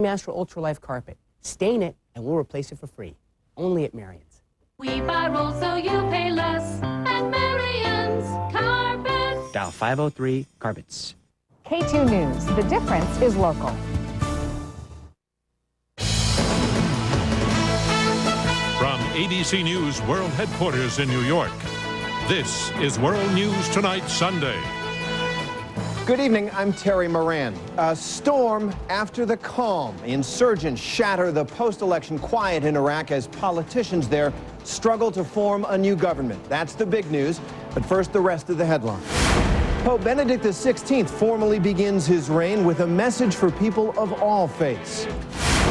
Master Ultra Life carpet. Stain it and we'll replace it for free. Only at Marion's. We buy rolls so you pay less at Marion's Carpet. Dial 503 Carpets. K2 News. The difference is local. From ABC News World Headquarters in New York, this is World News Tonight Sunday. Good evening, I'm Terry Moran. A storm after the calm. Insurgents shatter the post-election quiet in Iraq as politicians there struggle to form a new government. That's the big news. But first, the rest of the headlines. Pope Benedict XVI formally begins his reign with a message for people of all faiths.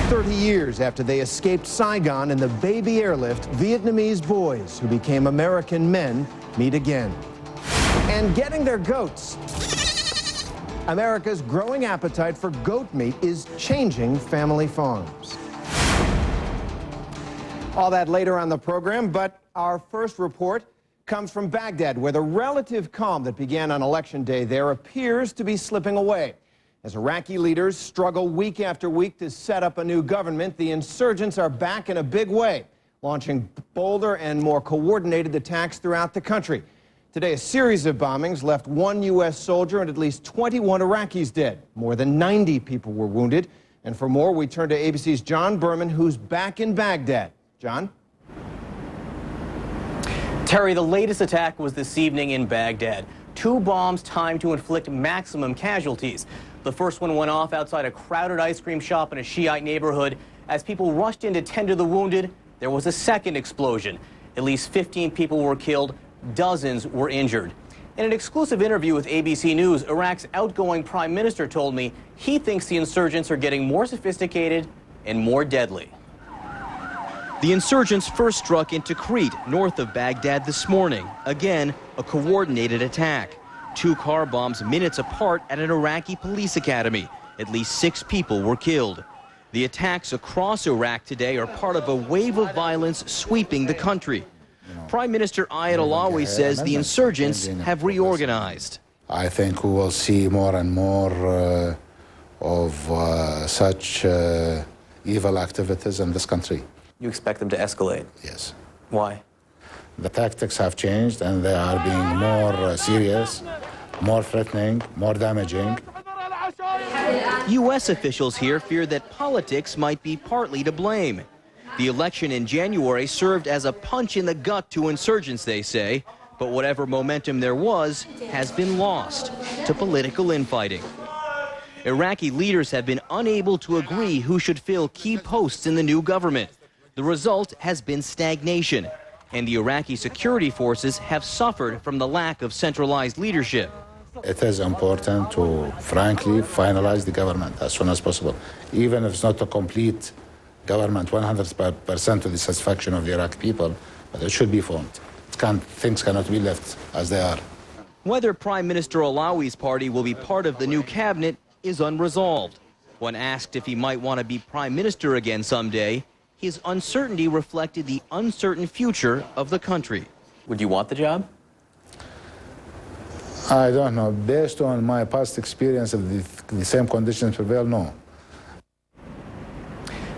30 years after they escaped Saigon in the baby airlift, Vietnamese boys who became American men meet again. And getting their goats. America's growing appetite for goat meat is changing family farms. All that later on the program, but our first report comes from Baghdad, where the relative calm that began on Election Day there appears to be slipping away. As Iraqi leaders struggle week after week to set up a new government, the insurgents are back in a big way, launching bolder and more coordinated attacks throughout the country. Today, a series of bombings left 1 U.S. soldier and at least 21 Iraqis dead. More than 90 people were wounded. And for more, we turn to ABC's John Berman, who's back in Baghdad. John? Terry, the latest attack was this evening in Baghdad. 2 bombs timed to inflict maximum casualties. The first one went off outside a crowded ice cream shop in a Shiite neighborhood. As people rushed in to tend to the wounded, there was a second explosion. At least 15 people were killed. Dozens were injured. In an exclusive interview with ABC News, Iraq's outgoing prime minister told me he thinks the insurgents are getting more sophisticated and more deadly. The insurgents first struck into Tikrit, north of Baghdad this morning. Again, a coordinated attack. 2 car bombs minutes apart at an Iraqi police academy. At least 6 people were killed. The attacks across Iraq today are part of a wave of violence sweeping the country. Prime Minister Ayad Allawi says the insurgents have reorganized. I think we will see more and more of such evil activities in this country. You expect them to escalate? Yes. Why? The tactics have changed and they are being more serious, more threatening, more damaging. U.S. officials here fear that politics might be partly to blame. The election in January served as a punch in the gut to insurgents, they say, but whatever momentum there was has been lost to political infighting. Iraqi leaders have been unable to agree who should fill key posts in the new government. The result has been stagnation, and the Iraqi security forces have suffered from the lack of centralized leadership. It is important to, frankly, finalize the government as soon as possible, even if it's not a complete government 100% to the satisfaction of the Iraqi people, but it should be formed. Things cannot be left as they are. Whether Prime Minister Allawi's party will be part of the new cabinet is unresolved. When asked if he might want to be prime minister again someday, his uncertainty reflected the uncertain future of the country. Would you want the job? I don't know. Based on my past experience, if the same conditions prevail, no.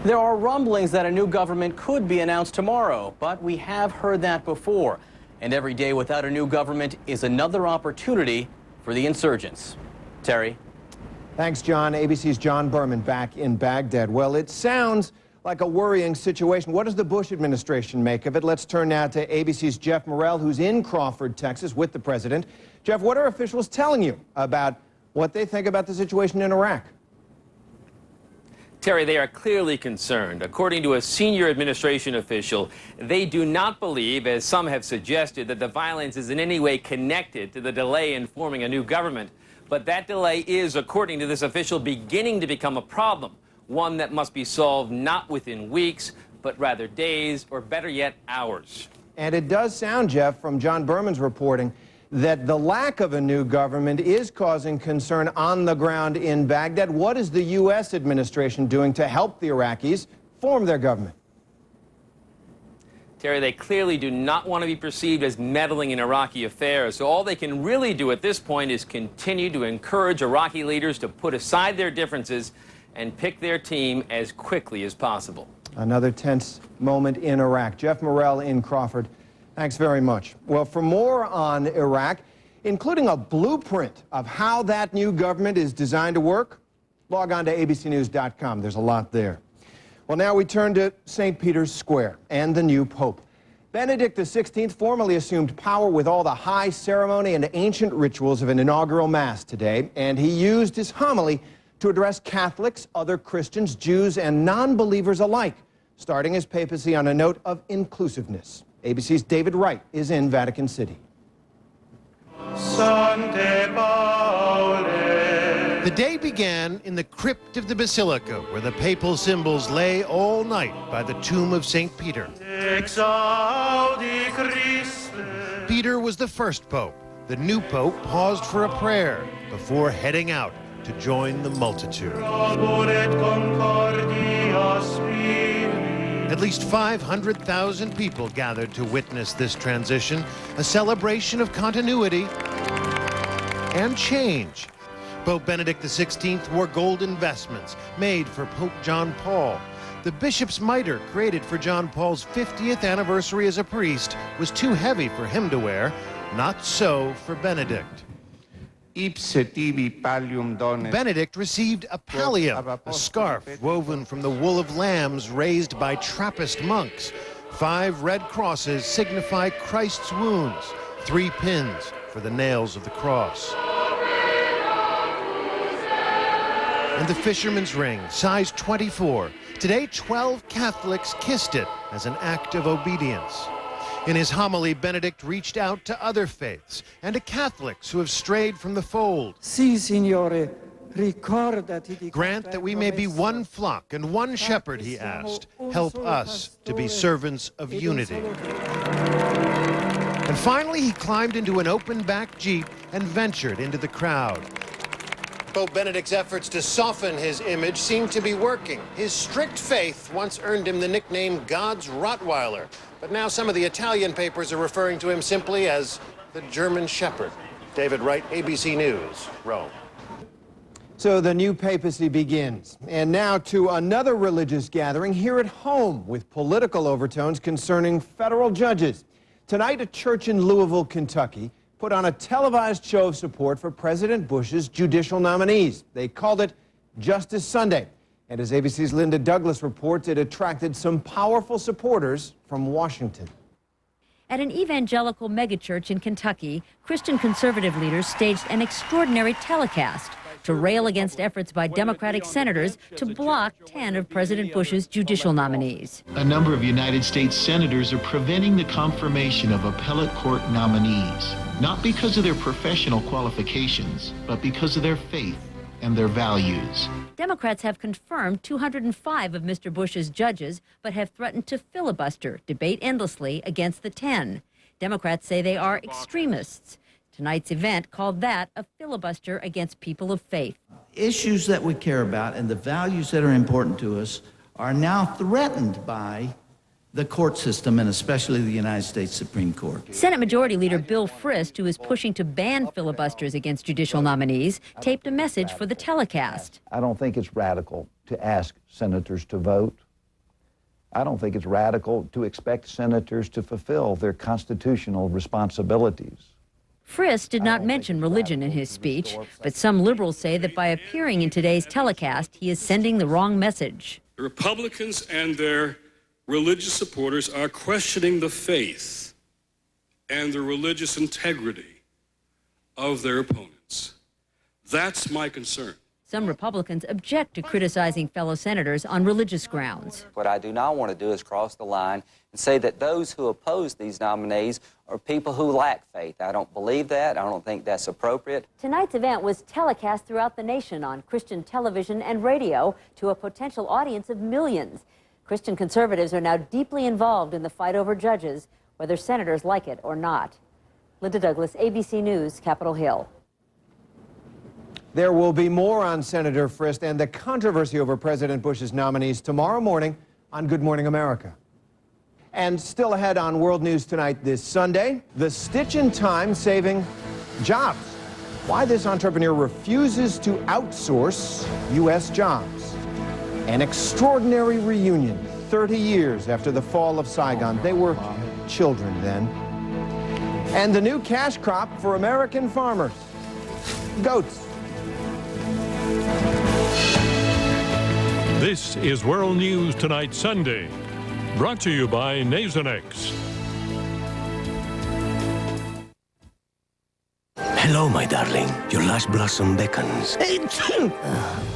There are rumblings that a new government could be announced tomorrow, but we have heard that before. And every day without a new government is another opportunity for the insurgents. Terry? Thanks, John. ABC's John Berman back in Baghdad. Well, it sounds like a worrying situation. What does the Bush administration make of it? Let's turn now to ABC's Jeff Morrell, who's in Crawford, Texas, with the president. Jeff, what are officials telling you about what they think about the situation in Iraq? Terry, they are clearly concerned. According to a senior administration official, they do not believe, as some have suggested, that the violence is in any way connected to the delay in forming a new government. But that delay is, according to this official, beginning to become a problem, one that must be solved not within weeks, but rather days, or better yet, hours. And it does sound, Jeff, from John Berman's reporting, that the lack of a new government is causing concern on the ground in Baghdad. What is the U.S. administration doing to help the Iraqis form their government? Terry, they clearly do not want to be perceived as meddling in Iraqi affairs, so all they can really do at this point is continue to encourage Iraqi leaders to put aside their differences and pick their team as quickly as possible. Another tense moment in Iraq. Jeff Morrell in Crawford. Thanks very much. Well, for more on Iraq, including a blueprint of how that new government is designed to work, log on to abcnews.com. There's a lot there. Well, now we turn to St. Peter's Square and the new pope. Benedict XVI formally assumed power with all the high ceremony and ancient rituals of an inaugural mass today, and he used his homily to address Catholics, other Christians, Jews, and non-believers alike, starting his papacy on a note of inclusiveness. ABC's David Wright is in Vatican City. The day began in the crypt of the Basilica, where the papal symbols lay all night by the tomb of St. Peter. Peter was the first pope. The new pope paused for a prayer before heading out to join the multitude. At least 500,000 people gathered to witness this transition, a celebration of continuity and change. Pope Benedict XVI wore golden vestments made for Pope John Paul. The bishop's mitre, created for John Paul's 50th anniversary as a priest, was too heavy for him to wear. Not so for Benedict. Benedict received a pallium, a scarf woven from the wool of lambs raised by Trappist monks. 5 red crosses signify Christ's wounds, 3 pins for the nails of the cross. And the fisherman's ring, size 24. Today, 12 Catholics kissed it as an act of obedience. In his homily, Benedict reached out to other faiths and to Catholics who have strayed from the fold. Grant that we may be one flock and one shepherd, he asked. Help us to be servants of unity. And finally, he climbed into an open-back Jeep and ventured into the crowd. Pope Benedict's efforts to soften his image seem to be working. His strict faith once earned him the nickname God's Rottweiler. But now some of the Italian papers are referring to him simply as the German Shepherd. David Wright, ABC News, Rome. So the new papacy begins. And now to another religious gathering here at home with political overtones concerning federal judges. Tonight, a church in Louisville, Kentucky, put on a televised show of support for President Bush's judicial nominees. They called it Justice Sunday. And as ABC's Linda Douglas reports, it attracted some powerful supporters from Washington. At an evangelical megachurch in Kentucky, Christian conservative leaders staged an extraordinary telecast to rail against efforts by Democratic senators to block 10 of President Bush's judicial nominees. A number of United States senators are preventing the confirmation of appellate court nominees, not because of their professional qualifications, but because of their faith and their values. Democrats have confirmed 205 of Mr. Bush's judges, but have threatened to filibuster, debate endlessly against the 10. Democrats say they are extremists. Tonight's event called that a filibuster against people of faith. Issues that we care about and the values that are important to us are now threatened by the court system, and especially the United States Supreme Court. Senate Majority Leader Bill Frist, who is pushing to ban filibusters against judicial nominees, taped a message for the telecast. I don't think it's radical to ask senators to vote. I don't think it's radical to expect senators to fulfill their constitutional responsibilities. Frist did not mention religion in his speech, but some liberals say that by appearing in today's telecast, he is sending the wrong message. The Republicans and their religious supporters are questioning the faith and the religious integrity of their opponents. That's my concern. Some Republicans object to criticizing fellow senators on religious grounds. What I do not want to do is cross the line and say that those who oppose these nominees are people who lack faith. I don't believe that. I don't think that's appropriate. Tonight's event was telecast throughout the nation on Christian television and radio to a potential audience of millions. Christian conservatives are now deeply involved in the fight over judges, whether senators like it or not. Linda Douglas, ABC News, Capitol Hill. There will be more on Senator Frist and the controversy over President Bush's nominees tomorrow morning on Good Morning America. And still ahead on World News Tonight this Sunday, the stitch in time saving jobs. Why this entrepreneur refuses to outsource U.S. jobs. An extraordinary reunion 30 years after the fall of Saigon. They were children then. And the new cash crop for American farmers, goats. This is World News Tonight, Sunday, brought to you by Nasonex. Hello, my darling. Your last blossom beckons.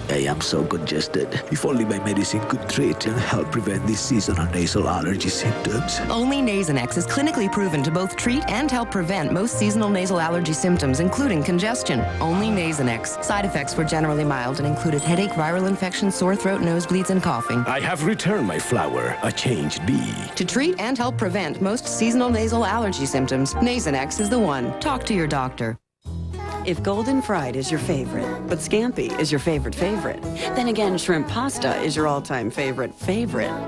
I am so congested. If only my medicine could treat and help prevent these seasonal nasal allergy symptoms. Only Nasonex is clinically proven to both treat and help prevent most seasonal nasal allergy symptoms, including congestion. Only Nasonex. Side effects were generally mild and included headache, viral infection, sore throat, nosebleeds, and coughing. I have returned my flower, a changed bee. To treat and help prevent most seasonal nasal allergy symptoms, Nasonex is the one. Talk to your doctor. If golden fried is your favorite, but scampi is your favorite, then again shrimp pasta is your all-time favorite.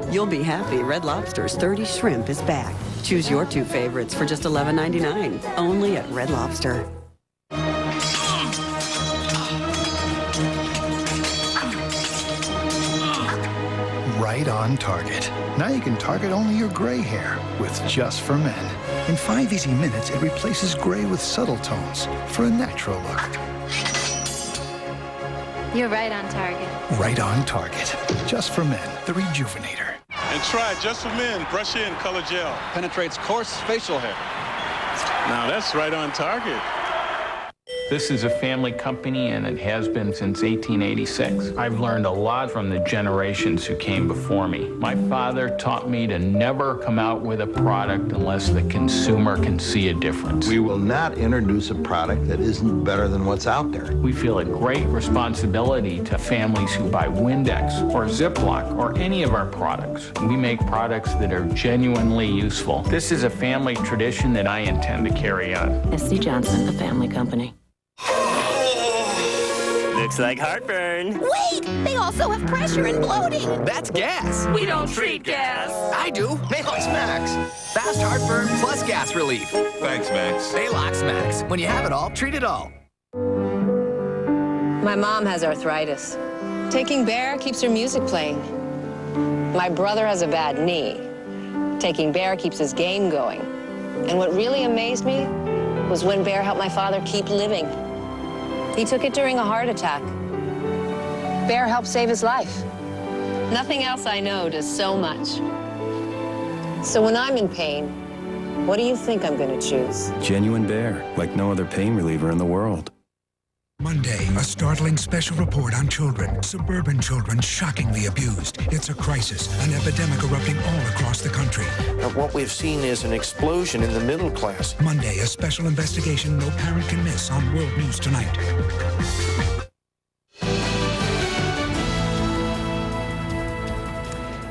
You'll be happy Red Lobster's 30 Shrimp is back. Choose your two favorites for just $11.99, only at Red Lobster. Right on target. Now you can target only your gray hair with Just for Men. In 5 easy minutes, it replaces gray with subtle tones for a natural look. You're right on target. Right on target. Just for Men, the Rejuvenator. And try Just for Men Brush In Color Gel. Penetrates coarse facial hair. Now that's right on target. This is a family company, and it has been since 1886. I've learned a lot from the generations who came before me. My father taught me to never come out with a product unless the consumer can see a difference. We will not introduce a product that isn't better than what's out there. We feel a great responsibility to families who buy Windex or Ziploc or any of our products. We make products that are genuinely useful. This is a family tradition that I intend to carry on. S.C. Johnson, a family company. Looks like heartburn. Wait! They also have pressure and bloating. That's gas. We don't treat gas. I do. Maalox Max. Fast heartburn plus gas relief. Thanks, Max. Maalox Max. When you have it all, treat it all. My mom has arthritis. Taking Bear keeps her music playing. My brother has a bad knee. Taking Bear keeps his game going. And what really amazed me was when Bear helped my father keep living. He took it during a heart attack. Bear helped save his life. Nothing else I know does so much. So when I'm in pain, what do you think I'm going to choose? Genuine Bear, like no other pain reliever in the world. Monday, a startling special report on children, suburban children shockingly abused. It's a crisis, an epidemic erupting all across the country. What we've seen is an explosion in the middle class. Monday, a special investigation no parent can miss on World News Tonight.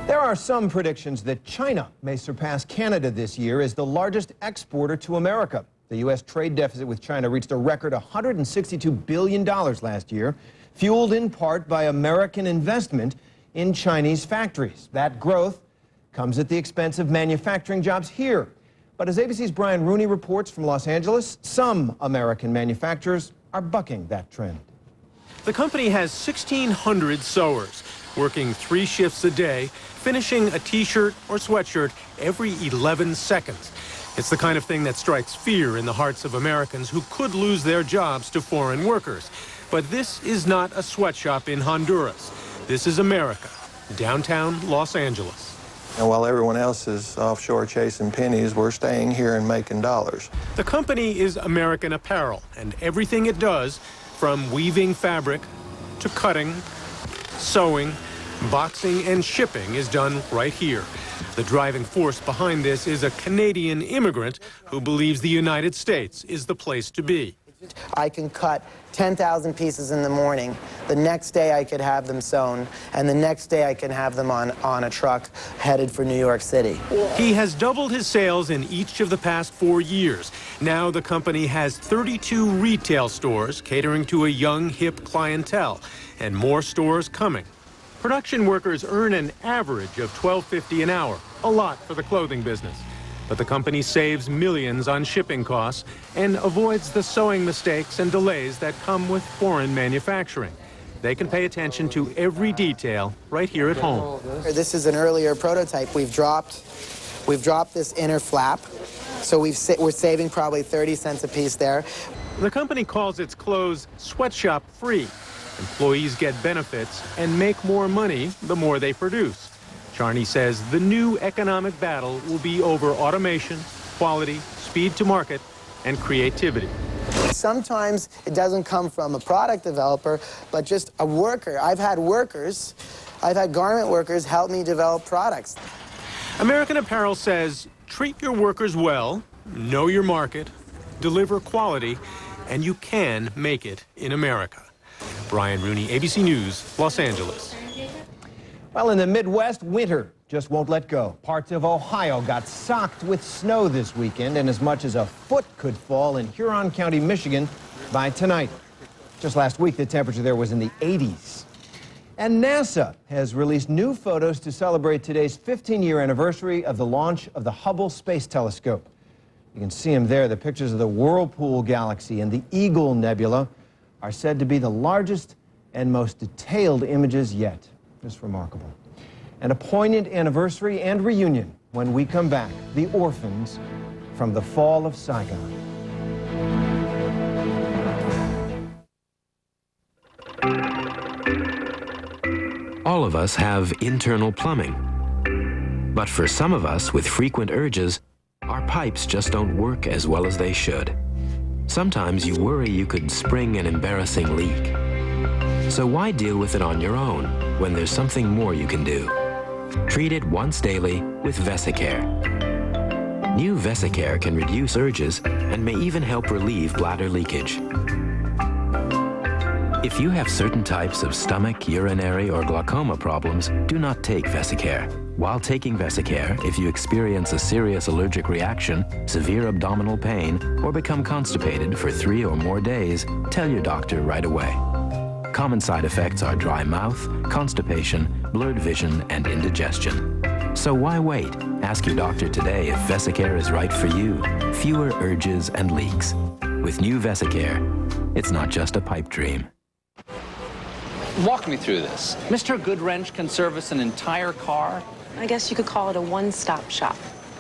There are some predictions that China may surpass Canada this year as the largest exporter to America. The U.S. trade deficit with China reached a record $162 billion last year, fueled in part by American investment in Chinese factories. That growth comes at the expense of manufacturing jobs here. But as ABC's Brian Rooney reports from Los Angeles, some American manufacturers are bucking that trend. The company has 1,600 sewers, working 3 shifts a day, finishing a T-shirt or sweatshirt every 11 seconds. It's the kind of thing that strikes fear in the hearts of Americans who could lose their jobs to foreign workers. But this is not a sweatshop in Honduras. This is America, downtown Los Angeles. And while everyone else is offshore chasing pennies, we're staying here and making dollars. The company is American Apparel, and everything it does, from weaving fabric to cutting, sewing, boxing, and shipping, is done right here. The driving force behind this is a Canadian immigrant who believes the United States is the place to be. I can cut 10,000 pieces in the morning. The next day I could have them sewn, and the next day I can have them on a truck headed for New York City. He has doubled his sales in each of the past 4 years. Now the company has 32 retail stores catering to a young, hip clientele, and more stores coming. Production workers earn an average of $12.50 an hour, a lot for the clothing business. But the company saves millions on shipping costs and avoids the sewing mistakes and delays that come with foreign manufacturing. they can pay attention to every detail right here at home. This is an earlier prototype. We've dropped this inner flap, so we're saving probably 30 cents a piece there. The company calls its clothes sweatshop free. Employees get benefits and make more money the more they produce. Charney says the new economic battle will be over automation, quality, speed to market, and creativity. Sometimes it doesn't come from a product developer, but just a worker. I've had garment workers help me develop products. American Apparel says treat your workers well, know your market, deliver quality, and you can make it in America. Brian Rooney, ABC News, Los Angeles. Well, in the Midwest, winter just won't let go. Parts of Ohio got socked with snow this weekend, and as much as a foot could fall in Huron County, Michigan by tonight. Just last week, the temperature there was in the 80s. And NASA has released new photos to celebrate today's 15-year anniversary of the launch of the Hubble Space Telescope. You can see them there. The pictures of the Whirlpool Galaxy and the Eagle Nebula are said to be the largest and most detailed images yet. Just remarkable. And a poignant anniversary and reunion when we come back. The orphans from the fall of Saigon. All of us have internal plumbing. But for some of us with frequent urges, our pipes just don't work as well as they should. Sometimes you worry you could spring an embarrassing leak. So why deal with it on your own when there's something more you can do? Treat it once daily with Vesicare. New Vesicare can reduce urges and may even help relieve bladder leakage. If you have certain types of stomach, urinary, or glaucoma problems, do not take Vesicare. While taking Vesicare, if you experience a serious allergic reaction, severe abdominal pain, or become constipated for 3 or more days, tell your doctor right away. Common side effects are dry mouth, constipation, blurred vision, and indigestion. So why wait? Ask your doctor today if Vesicare is right for you. Fewer urges and leaks. With new Vesicare, it's not just a pipe dream. Walk me through this. Mr. Goodwrench can service an entire car? I guess you could call it a one-stop shop.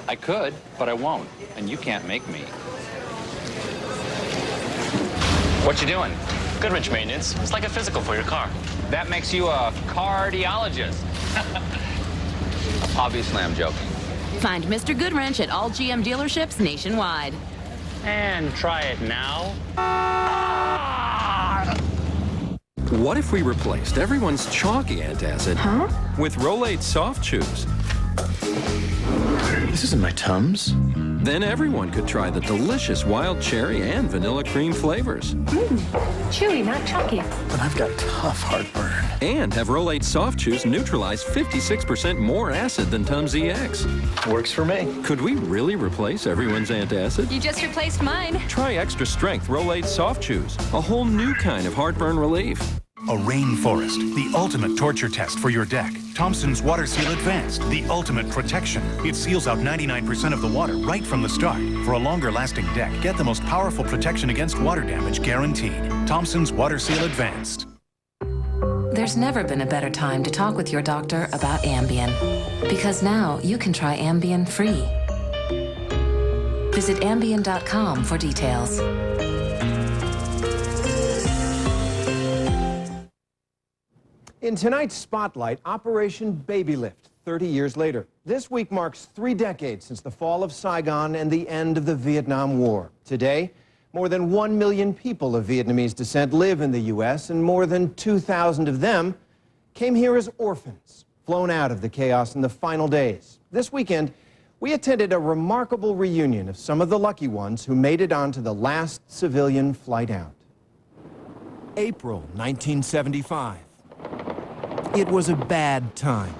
I could, but I won't, and you can't make me. What you doing? Goodwrench maintenance. It's like a physical for your car. That makes you a cardiologist. Obviously, I'm joking. Find Mr. Goodwrench at all GM dealerships nationwide. And try it now. What if we replaced everyone's chalky antacid with Rolaids Soft Chews? This isn't my Tums. Then everyone could try the delicious wild cherry and vanilla cream flavors. Chewy, not chalky. But I've got tough heartburn. And have Rolaids Soft Chews neutralize 56% more acid than Tums EX. Works for me. Could we really replace everyone's antacid? You just replaced mine. Try extra strength Rolaids Soft Chews, a whole new kind of heartburn relief. A rainforest, the ultimate torture test for your deck. Thompson's Water Seal Advanced, the ultimate protection. It seals out 99% of the water right from the start. For a longer lasting deck, get the most powerful protection against water damage guaranteed. Thompson's Water Seal Advanced. There's never been a better time to talk with your doctor about Ambien. Because now you can try Ambien free. Visit Ambien.com for details. In tonight's Spotlight, Operation Baby Lift, 30 years later. This week marks 3 decades since the fall of Saigon and the end of the Vietnam War. Today, more than 1 million people of Vietnamese descent live in the U.S., and more than 2,000 of them came here as orphans, flown out of the chaos in the final days. This weekend, we attended a remarkable reunion of some of the lucky ones who made it onto the last civilian flight out. April 1975. It was a bad time.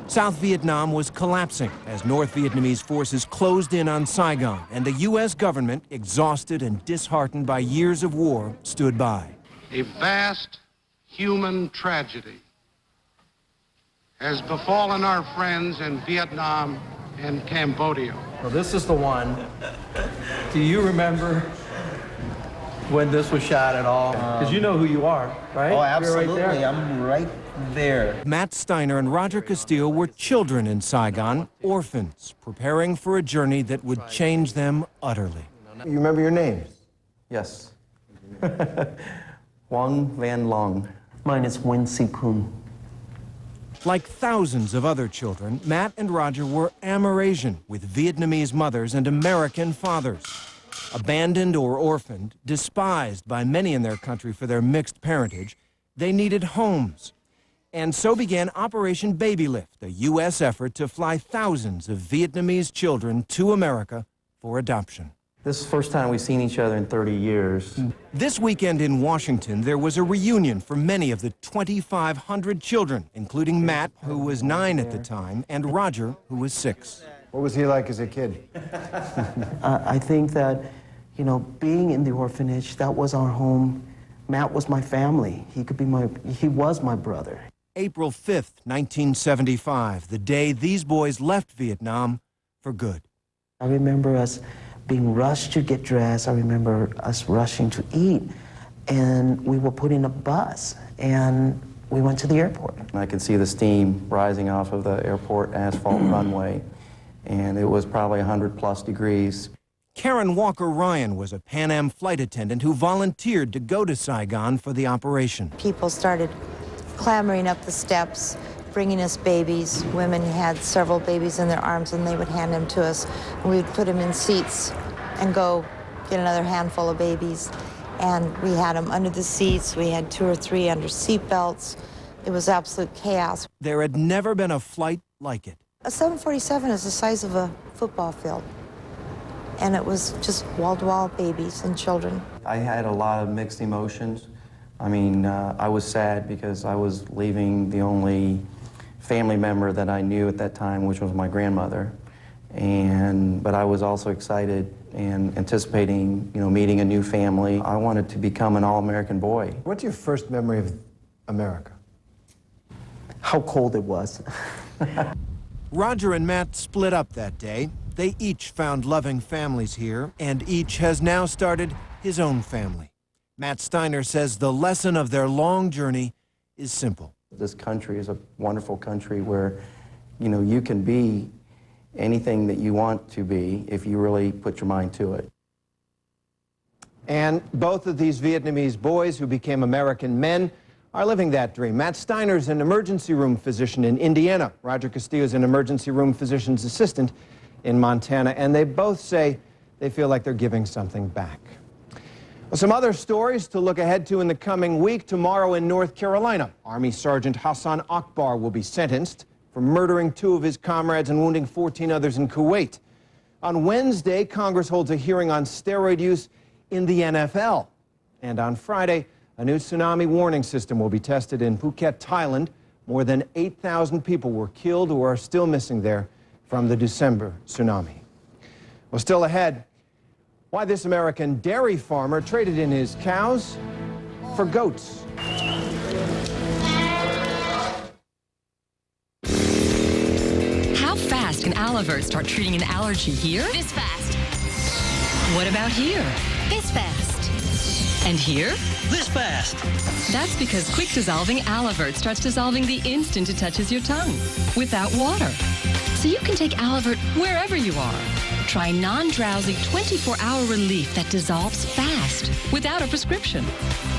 South Vietnam was collapsing as North Vietnamese forces closed in on Saigon, and the U.S. government, exhausted and disheartened by years of war, stood by. A vast human tragedy has befallen our friends in Vietnam and Cambodia. Well, this is the one. Do you remember when this was shot at all. Because you know who you are, right? Oh, You're absolutely. right there. I'm right there. Matt Steiner and Roger Castillo were children in Saigon, orphans, preparing for a journey that would change them utterly. You remember your names? Yes. Wang Van Long. Mine is Wen Si Kun. Like thousands of other children, Matt and Roger were Amerasian, with Vietnamese mothers and American fathers. Abandoned or orphaned, despised by many in their country for their mixed parentage, they needed homes. And so began Operation Baby Lift, a U.S. effort to fly thousands of Vietnamese children to America for adoption. This is the first time we've seen each other in 30 years. This weekend in Washington, there was a reunion for many of the 2,500 children, including Matt, who was 9 at the time, and Roger, who was 6. What was he like as a kid? I think that, you know, being in the orphanage, that was our home. Matt was my family. He was my brother. April 5th, 1975, the day these boys left Vietnam for good. I remember us being rushed to get dressed. I remember us rushing to eat, and we were put in a bus, and we went to the airport. I could see the steam rising off of the airport asphalt runway, and it was probably 100+ degrees. Karen Walker Ryan was a Pan Am flight attendant who volunteered to go to Saigon for the operation. People started clambering up the steps, bringing us babies. Women had several babies in their arms, and they would hand them to us. And we would put them in seats and go get another handful of babies. And we had them under the seats. We had 2 or 3 under seat belts. It was absolute chaos. There had never been a flight like it. A 747 is the size of a football field. And it was just wall-to-wall babies and children. I had a lot of mixed emotions. I mean, I was sad because I was leaving the only family member that I knew at that time, which was my grandmother. But I was also excited and anticipating, you know, meeting a new family. I wanted to become an all-American boy. What's your first memory of America? How cold it was. Roger and Matt split up that day. They each found loving families here, and each has now started his own family. Matt Steiner says the lesson of their long journey is simple. This country is a wonderful country where, you know, you can be anything that you want to be if you really put your mind to it. And both of these Vietnamese boys who became American men are living that dream. Matt Steiner's an emergency room physician in Indiana. Roger Castillo's an emergency room physician's assistant in Montana, and they both say they feel like they're giving something back. Well, some other stories to look ahead to in the coming week. Tomorrow in North Carolina, Army Sergeant Hassan Akbar will be sentenced for murdering 2 of his comrades and wounding 14 others in Kuwait. On Wednesday, Congress holds a hearing on steroid use in the NFL. And on Friday, a new tsunami warning system will be tested in Phuket, Thailand. More than 8,000 people were killed or are still missing there from the December tsunami. Well, still ahead, why this American dairy farmer traded in his cows for goats. How fast can Alavert start treating an allergy here? This fast. What about here? This fast. And here? This fast. That's because quick dissolving Alavert starts dissolving the instant it touches your tongue, without water. So you can take Alavert wherever you are. Try non-drowsy 24-hour relief that dissolves fast, without a prescription.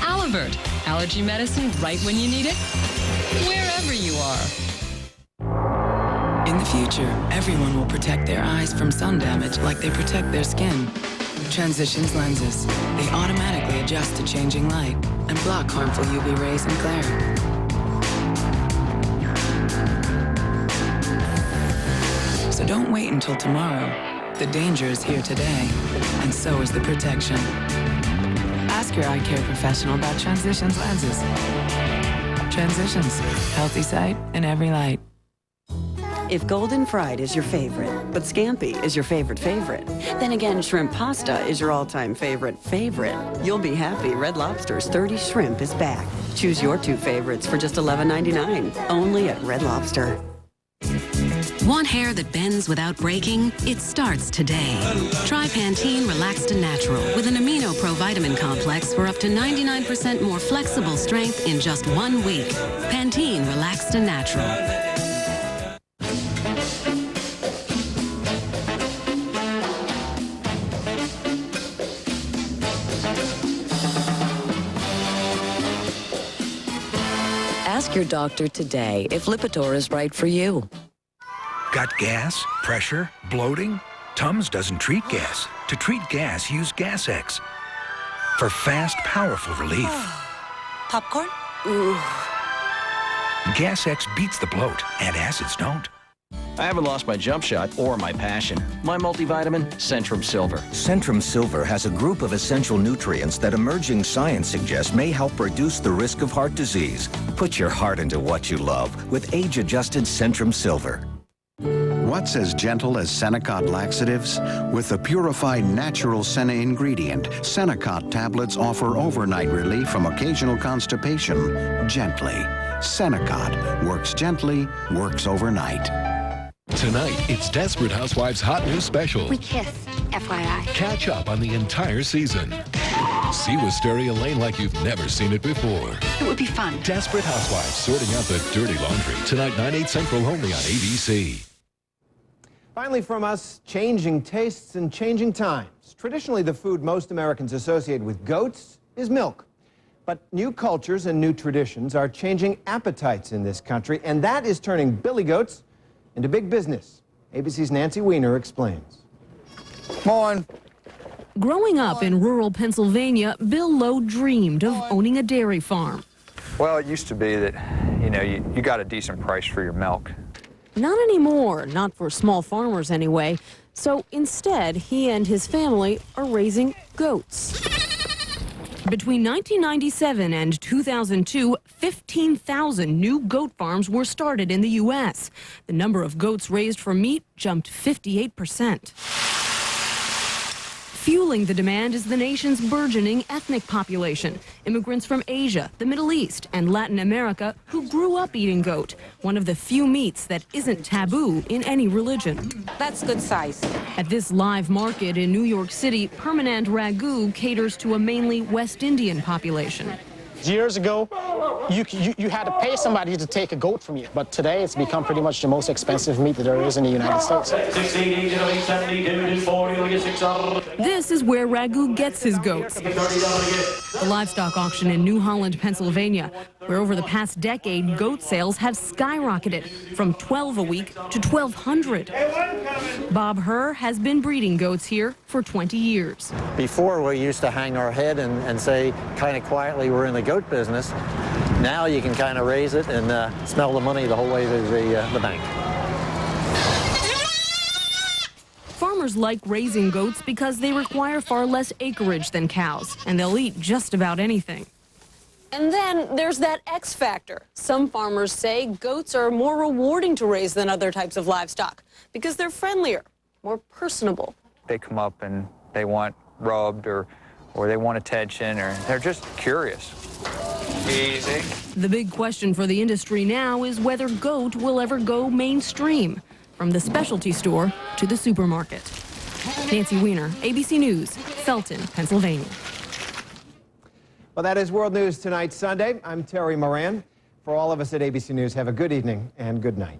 Alavert, allergy medicine right when you need it, wherever you are. In the future, everyone will protect their eyes from sun damage like they protect their skin. Transitions lenses. They automatically adjust to changing light and block harmful UV rays and glare. So don't wait until tomorrow. The danger is here today, and so is the protection. Ask your eye care professional about Transitions lenses. Transitions, healthy sight in every light. If golden fried is your favorite, but scampi is your favorite, then again shrimp pasta is your all-time favorite, you'll be happy Red Lobster's 30 shrimp is back. Choose your 2 favorites for just $11.99, only at Red Lobster. Want hair that bends without breaking? It starts today. Try Pantene Relaxed and Natural with an Amino Pro Vitamin Complex for up to 99% more flexible strength in just 1 week. Pantene Relaxed and Natural. Ask your doctor today if Lipitor is right for you. Got gas, pressure, bloating? Tums doesn't treat gas. To treat gas, use Gas-X. For fast, powerful relief. Popcorn? Gas-X beats the bloat, and acids don't. I haven't lost my jump shot or my passion. My multivitamin, Centrum Silver. Centrum Silver has a group of essential nutrients that emerging science suggests may help reduce the risk of heart disease. Put your heart into what you love with age-adjusted Centrum Silver. What's as gentle as Senokot laxatives? With the purified natural Sena ingredient, Senokot tablets offer overnight relief from occasional constipation. Gently. Senokot works gently, works overnight. Tonight, it's Desperate Housewives' hot new special. We kissed, FYI. Catch up on the entire season. See Wisteria Lane like you've never seen it before. It would be fun. Desperate Housewives, sorting out the dirty laundry. Tonight, 9/8 Central, only on ABC. Finally from us, changing tastes and changing times. Traditionally, the food most Americans associate with goats is milk. But new cultures and new traditions are changing appetites in this country, and that is turning billy goats into big business. ABC's Nancy Weiner explains. Morning. Growing up in rural Pennsylvania, Bill Lowe dreamed of owning a dairy farm. Well, it used to be that, you got a decent price for your milk. Not anymore, not for small farmers anyway. So instead, he and his family are raising goats. Between 1997 and 2002, 15,000 new goat farms were started in the U.S. The number of goats raised for meat jumped 58%. Fueling the demand is the nation's burgeoning ethnic population, immigrants from Asia, the Middle East, and Latin America who grew up eating goat, one of the few meats that isn't taboo in any religion. That's good size. At this live market in New York City, Permanent Ragu caters to a mainly West Indian population. Years ago, you had to pay somebody to take a goat from you, but today it's become pretty much the most expensive meat that there is in the United States. This is where Ragu gets his goats. The livestock auction in New Holland, Pennsylvania, where over the past decade, goat sales have skyrocketed from 12 a week to 1,200. Bob Herr has been breeding goats here for 20 years. Before, we used to hang our head and say kind of quietly we're in the goat business. Now you can kind of raise it and smell the money the whole way to the bank. Farmers like raising goats because they require far less acreage than cows, and they'll eat just about anything. And then there's that X factor. Some farmers say goats are more rewarding to raise than other types of livestock because they're friendlier, more personable. They come up and they want rubbed or they want attention, or they're just curious. Easy. The big question for the industry now is whether goat will ever go mainstream, from the specialty store to the supermarket. Nancy Weiner, ABC News, Felton, Pennsylvania. Well, that is World News Tonight, Sunday. I'm Terry Moran. For all of us at ABC News, have a good evening and good night.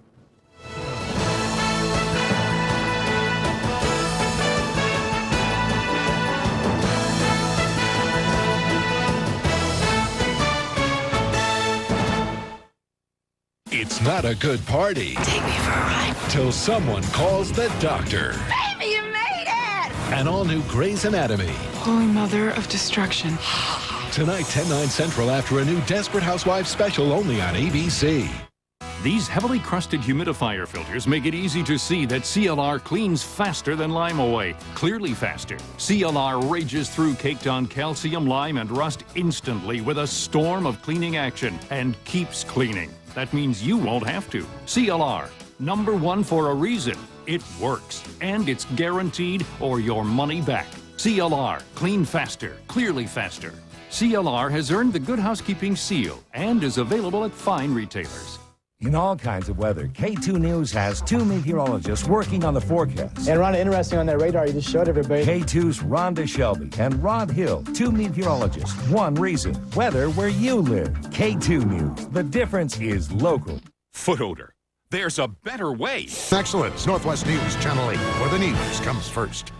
It's not a good party. Take me for a ride. Till someone calls the doctor. Baby, you made it! An all-new Grey's Anatomy. Holy Mother of Destruction. Tonight, 10/9 Central, after a new Desperate Housewives special only on ABC. These heavily crusted humidifier filters make it easy to see that CLR cleans faster than Lime Away. Clearly faster. CLR rages through caked-on calcium, lime, and rust instantly with a storm of cleaning action and keeps cleaning. That means you won't have to. CLR, #1 for a reason. It works, and it's guaranteed or your money back. CLR, clean faster, clearly faster. CLR has earned the Good Housekeeping seal and is available at fine retailers. In all kinds of weather, K2 News has 2 meteorologists working on the forecast. And Rhonda, interesting on that radar you just showed everybody. K2's Rhonda Shelby and Rod Hill, 2 meteorologists. One reason, weather where you live. K2 News. The difference is local. Foot odor. There's a better way. Excellence, Northwest News, Channel 8, where the news comes first.